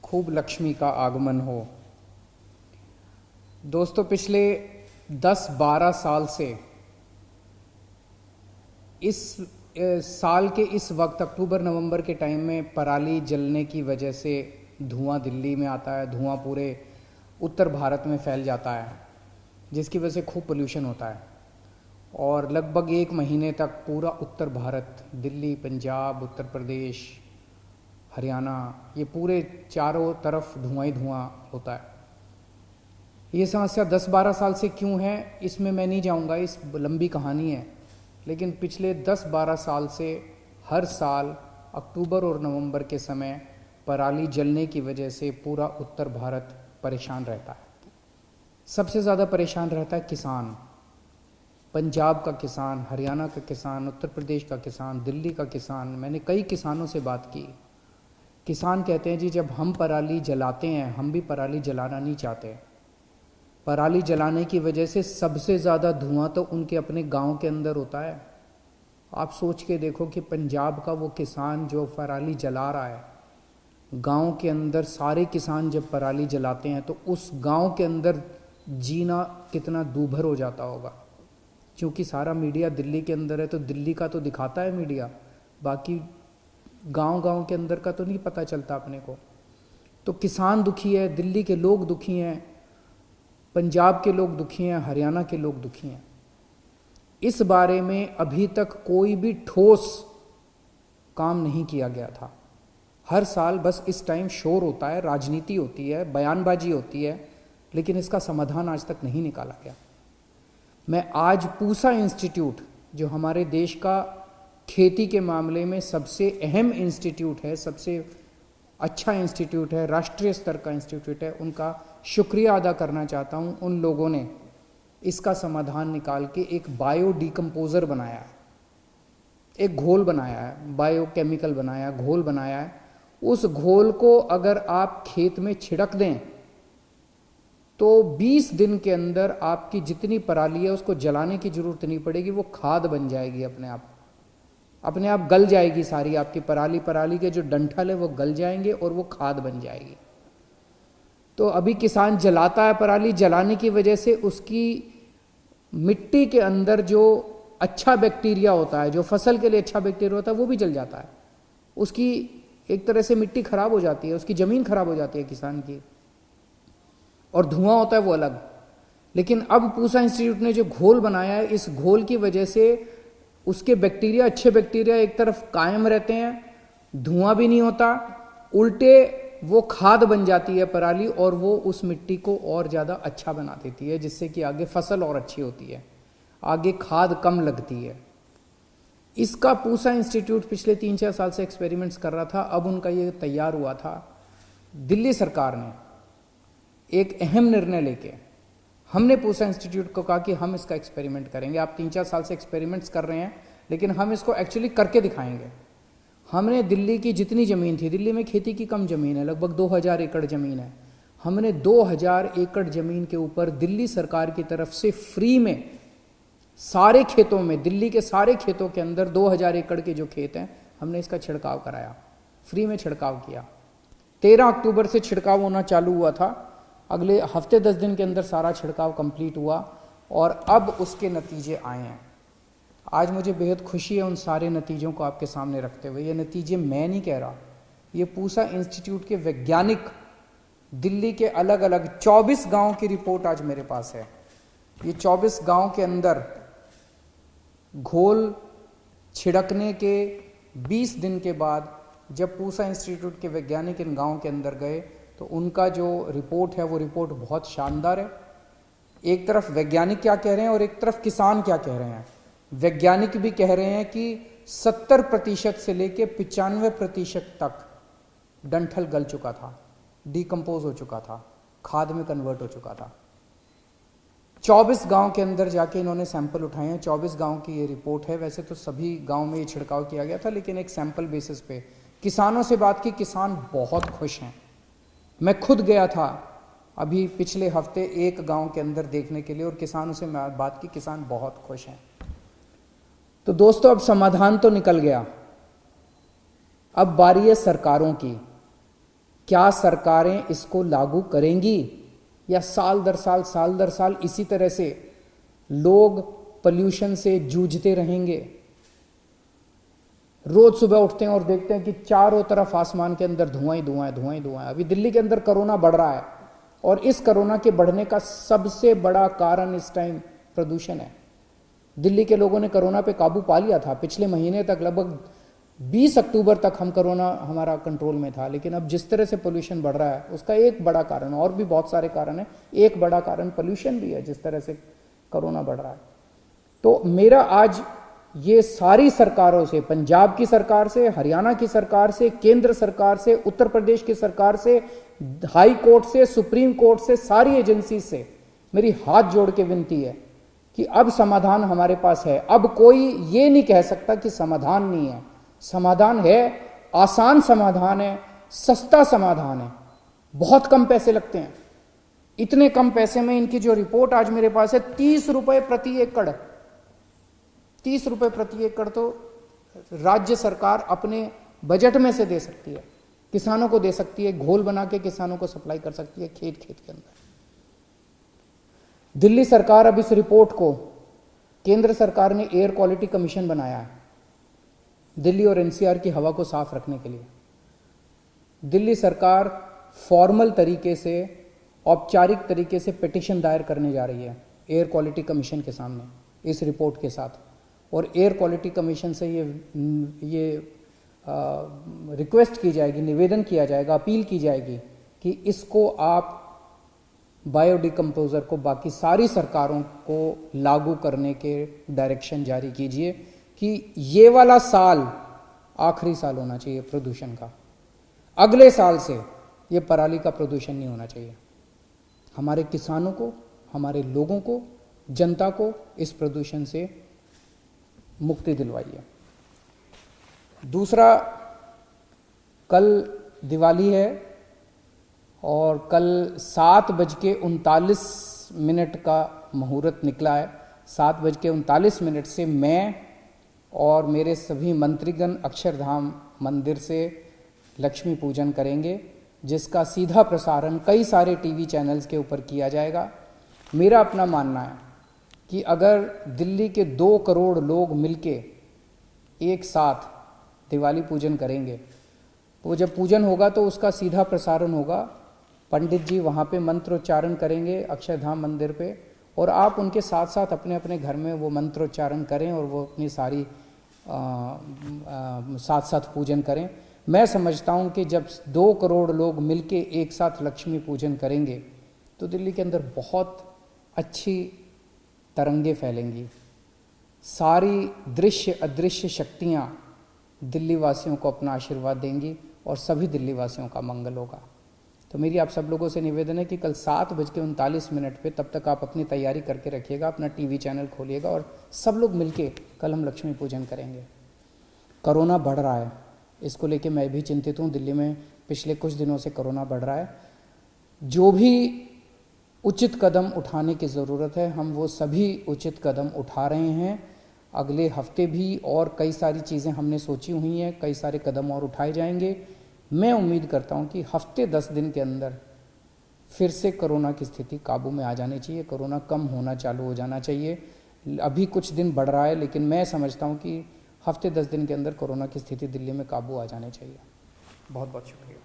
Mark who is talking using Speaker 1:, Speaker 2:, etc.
Speaker 1: खूब लक्ष्मी का आगमन हो। दोस्तों, पिछले 10-12 साल से इस साल के इस वक्त अक्टूबर नवंबर के टाइम में पराली जलने की वजह से धुआं दिल्ली में आता है, धुआं पूरे उत्तर भारत में फैल जाता है, जिसकी वजह से खूब पोल्यूशन होता है। और लगभग 1 महीने तक पूरा उत्तर भारत, दिल्ली, पंजाब, उत्तर प्रदेश, हरियाणा, ये पूरे चारों तरफ धुआं ही धुआं होता है। ये समस्या 10-12 साल से क्यों है इसमें मैं नहीं जाऊंगा, इस लंबी कहानी है। लेकिन पिछले 10-12 साल से हर साल अक्टूबर और नवंबर के समय पराली जलने की वजह से पूरा उत्तर भारत परेशान रहता है। सबसे ज़्यादा परेशान रहता है किसान, पंजाब का किसान, हरियाणा का किसान, उत्तर प्रदेश का किसान, दिल्ली का किसान। मैंने कई किसानों से बात की। किसान कहते हैं जी, जब हम पराली जलाते हैं, हम भी पराली जलाना नहीं चाहते। पराली जलाने की वजह से सबसे ज़्यादा धुआं तो उनके अपने गांव के अंदर होता है। आप सोच के देखो कि पंजाब का वो किसान जो पराली जला रहा है, गांव के अंदर सारे किसान जब पराली जलाते हैं तो उस गांव के अंदर जीना कितना दूभर हो जाता होगा। क्योंकि सारा मीडिया दिल्ली के अंदर है तो दिल्ली का तो दिखाता है मीडिया, बाकी गांव-गांव के अंदर का तो नहीं पता चलता अपने को। तो किसान दुखी है, दिल्ली के लोग दुखी हैं, पंजाब के लोग दुखी हैं, हरियाणा के लोग दुखी हैं। इस बारे में अभी तक कोई भी ठोस काम नहीं किया गया था। हर साल बस इस टाइम शोर होता है, राजनीति होती है, बयानबाजी होती है, लेकिन इसका समाधान आज तक नहीं निकाला गया। मैं आज पूसा इंस्टीट्यूट, जो हमारे देश का खेती के मामले में सबसे अहम इंस्टीट्यूट है, सबसे अच्छा इंस्टीट्यूट है, राष्ट्रीय स्तर का इंस्टीट्यूट है, उनका शुक्रिया अदा करना चाहता हूं। उन लोगों ने इसका समाधान निकाल के एक बायो डिकम्पोजर बनाया है, एक घोल बनाया है, बायोकेमिकल बनाया, घोल बनाया है। उस घोल को अगर आप खेत में छिड़क दें तो 20 दिन के अंदर आपकी जितनी पराली है उसको जलाने की जरूरत नहीं पड़ेगी, वो खाद बन जाएगी, अपने आप गल जाएगी। सारी आपकी पराली के जो डंठल है वो गल जाएंगे और वो खाद बन जाएगी। तो अभी किसान जलाता है पराली, जलाने की वजह से उसकी मिट्टी के अंदर जो अच्छा बैक्टीरिया होता है, जो फसल के लिए अच्छा बैक्टीरिया होता है, वो भी जल जाता है। उसकी एक तरह से मिट्टी खराब हो जाती है, उसकी जमीन खराब हो जाती है किसान की, और धुआं होता है वो अलग। लेकिन अब पूसा इंस्टीट्यूट ने जो घोल बनाया है, इस घोल की वजह से उसके बैक्टीरिया, अच्छे बैक्टीरिया एक तरफ कायम रहते हैं, धुआं भी नहीं होता, उल्टे वो खाद बन जाती है पराली, और वो उस मिट्टी को और ज़्यादा अच्छा बना देती है, जिससे कि आगे फसल और अच्छी होती है, आगे खाद कम लगती है। इसका पूसा इंस्टीट्यूट पिछले 3-4 साल से एक्सपेरिमेंट्स कर रहा था। अब उनका ये तैयार हुआ था। दिल्ली सरकार ने एक अहम निर्णय लेके, हमने पूसा इंस्टीट्यूट को कहा कि हम इसका एक्सपेरिमेंट करेंगे। आप 3-4 साल से एक्सपेरिमेंट्स कर रहे हैं, लेकिन हम इसको एक्चुअली करके दिखाएंगे। हमने दिल्ली की जितनी ज़मीन थी, दिल्ली में खेती की कम ज़मीन है, लगभग 2000 एकड़ ज़मीन है, हमने 2000 एकड़ ज़मीन के ऊपर दिल्ली सरकार की तरफ से फ्री में सारे खेतों में, दिल्ली के सारे खेतों के अंदर 2000 एकड़ के जो खेत हैं, हमने इसका छिड़काव कराया, फ्री में छिड़काव किया। 13 अक्टूबर से छिड़काव होना चालू हुआ था। अगले हफ्ते 10 दिन के अंदर सारा छिड़काव कंप्लीट हुआ और अब उसके नतीजे आए हैं। आज मुझे बेहद खुशी है उन सारे नतीजों को आपके सामने रखते हुए। ये नतीजे मैं नहीं कह रहा, ये पूसा इंस्टीट्यूट के वैज्ञानिक, दिल्ली के अलग अलग 24 गांव की रिपोर्ट आज मेरे पास है। ये 24 गांव के अंदर घोल छिड़कने के 20 दिन के बाद जब पूसा इंस्टीट्यूट के वैज्ञानिक इन गांव के अंदर गए तो उनका जो रिपोर्ट है वो रिपोर्ट बहुत शानदार है। एक तरफ वैज्ञानिक क्या कह रहे हैं और एक तरफ किसान क्या कह रहे हैं। वैज्ञानिक भी कह रहे हैं कि 70% से लेकर 95% तक डंठल गल चुका था, डिकम्पोज हो चुका था, खाद में कन्वर्ट हो चुका था। 24 गांव के अंदर जाके इन्होंने सैंपल उठाए हैं। 24 गांव की ये रिपोर्ट है। वैसे तो सभी गांव में ये छिड़काव किया गया था, लेकिन एक सैंपल बेसिस पे किसानों से बात की। किसान बहुत खुश हैं। मैं खुद गया था अभी पिछले हफ्ते एक गांव के अंदर देखने के लिए और किसानों से मैं बात की, किसान बहुत खुश हैं। तो दोस्तों, अब समाधान तो निकल गया, अब बारी है सरकारों की। क्या सरकारें इसको लागू करेंगी या साल दर साल इसी तरह से लोग पोल्यूशन से जूझते रहेंगे? रोज सुबह उठते हैं और देखते हैं कि चारों तरफ आसमान के अंदर धुआं ही धुआं है, धुआं ही धुआं है। अभी दिल्ली के अंदर कोरोना बढ़ रहा है और इस कोरोना के बढ़ने का सबसे बड़ा कारण इस टाइम प्रदूषण है। दिल्ली के लोगों ने कोरोना पे काबू पा लिया था पिछले महीने तक, लगभग 20 अक्टूबर तक हम कोरोना हमारा कंट्रोल में था। लेकिन अब जिस तरह से पोल्यूशन बढ़ रहा है उसका एक बड़ा कारण, और भी बहुत सारे कारण है, एक बड़ा कारण पोल्यूशन भी है जिस तरह से कोरोना बढ़ रहा है। तो मेरा आज ये सारी सरकारों से, पंजाब की सरकार से, हरियाणा की सरकार से, केंद्र सरकार से, उत्तर प्रदेश की सरकार से, हाई कोर्ट से, सुप्रीम कोर्ट से, सारी एजेंसी से मेरी हाथ जोड़ के विनती है कि अब समाधान हमारे पास है। अब कोई ये नहीं कह सकता कि समाधान नहीं है। समाधान है, आसान समाधान है, सस्ता समाधान है, बहुत कम पैसे लगते हैं। इतने कम पैसे में इनकी जो रिपोर्ट आज मेरे पास है, 30 रुपए प्रति एकड़, 30 रुपए प्रति एकड़ तो राज्य सरकार अपने बजट में से दे सकती है, किसानों को दे सकती है, घोल बना के किसानों को सप्लाई कर सकती है खेत खेत के अंदर। दिल्ली सरकार अब इस रिपोर्ट को, केंद्र सरकार ने एयर क्वालिटी कमीशन बनाया है दिल्ली और एनसीआर की हवा को साफ रखने के लिए। दिल्ली सरकार फॉर्मल तरीके से, औपचारिक तरीके से पिटीशन दायर करने जा रही है एयर क्वालिटी कमीशन के सामने इस रिपोर्ट के साथ। और एयर क्वालिटी कमीशन से ये रिक्वेस्ट की जाएगी, निवेदन किया जाएगा, अपील की जाएगी कि इसको आप बायोडिकम्पोजर को बाकी सारी सरकारों को लागू करने के डायरेक्शन जारी कीजिए कि ये वाला साल आखिरी साल होना चाहिए प्रदूषण का। अगले साल से ये पराली का प्रदूषण नहीं होना चाहिए। हमारे किसानों को, हमारे लोगों को, जनता को इस प्रदूषण से मुक्ति दिलवाइए। दूसरा, कल दिवाली है और कल 7:39 का मुहूर्त निकला है। 7:39 से मैं और मेरे सभी मंत्रीगण अक्षरधाम मंदिर से लक्ष्मी पूजन करेंगे, जिसका सीधा प्रसारण कई सारे टीवी चैनल्स के ऊपर किया जाएगा। मेरा अपना मानना है कि अगर दिल्ली के 2 करोड़ लोग मिलके एक साथ दिवाली पूजन करेंगे, तो जब पूजन होगा तो उसका सीधा प्रसारण होगा, पंडित जी वहाँ पे मंत्रोच्चारण करेंगे अक्षरधाम मंदिर पे, और आप उनके साथ साथ अपने अपने घर में वो मंत्रोच्चारण करें और वो अपनी सारी साथ साथ पूजन करें। मैं समझता हूँ कि जब 2 करोड़ लोग मिलके एक साथ लक्ष्मी पूजन करेंगे तो दिल्ली के अंदर बहुत अच्छी तरंगे फैलेंगी। सारी दृश्य अदृश्य शक्तियाँ दिल्ली वासियों को अपना आशीर्वाद देंगी और सभी दिल्ली वासियों का मंगल होगा। तो मेरी आप सब लोगों से निवेदन है कि कल 7:39 पे, तब तक आप अपनी तैयारी करके रखिएगा, अपना टीवी चैनल खोलिएगा और सब लोग मिलके कल हम लक्ष्मी पूजन करेंगे। कोरोना बढ़ रहा है, इसको लेके मैं भी चिंतित हूँ। दिल्ली में पिछले कुछ दिनों से कोरोना बढ़ रहा है। जो भी उचित कदम उठाने की ज़रूरत है, हम वो सभी उचित कदम उठा रहे हैं। अगले हफ्ते भी और कई सारी चीज़ें हमने सोची हुई हैं, कई सारे कदम और उठाए जाएंगे। मैं उम्मीद करता हूं कि हफ्ते 10 दिन के अंदर फिर से कोरोना की स्थिति काबू में आ जानी चाहिए, कोरोना कम होना चालू हो जाना चाहिए। अभी कुछ दिन बढ़ रहा है, लेकिन मैं समझता हूं कि हफ्ते 10 दिन के अंदर कोरोना की स्थिति दिल्ली में काबू आ जानी चाहिए। बहुत बहुत शुक्रिया।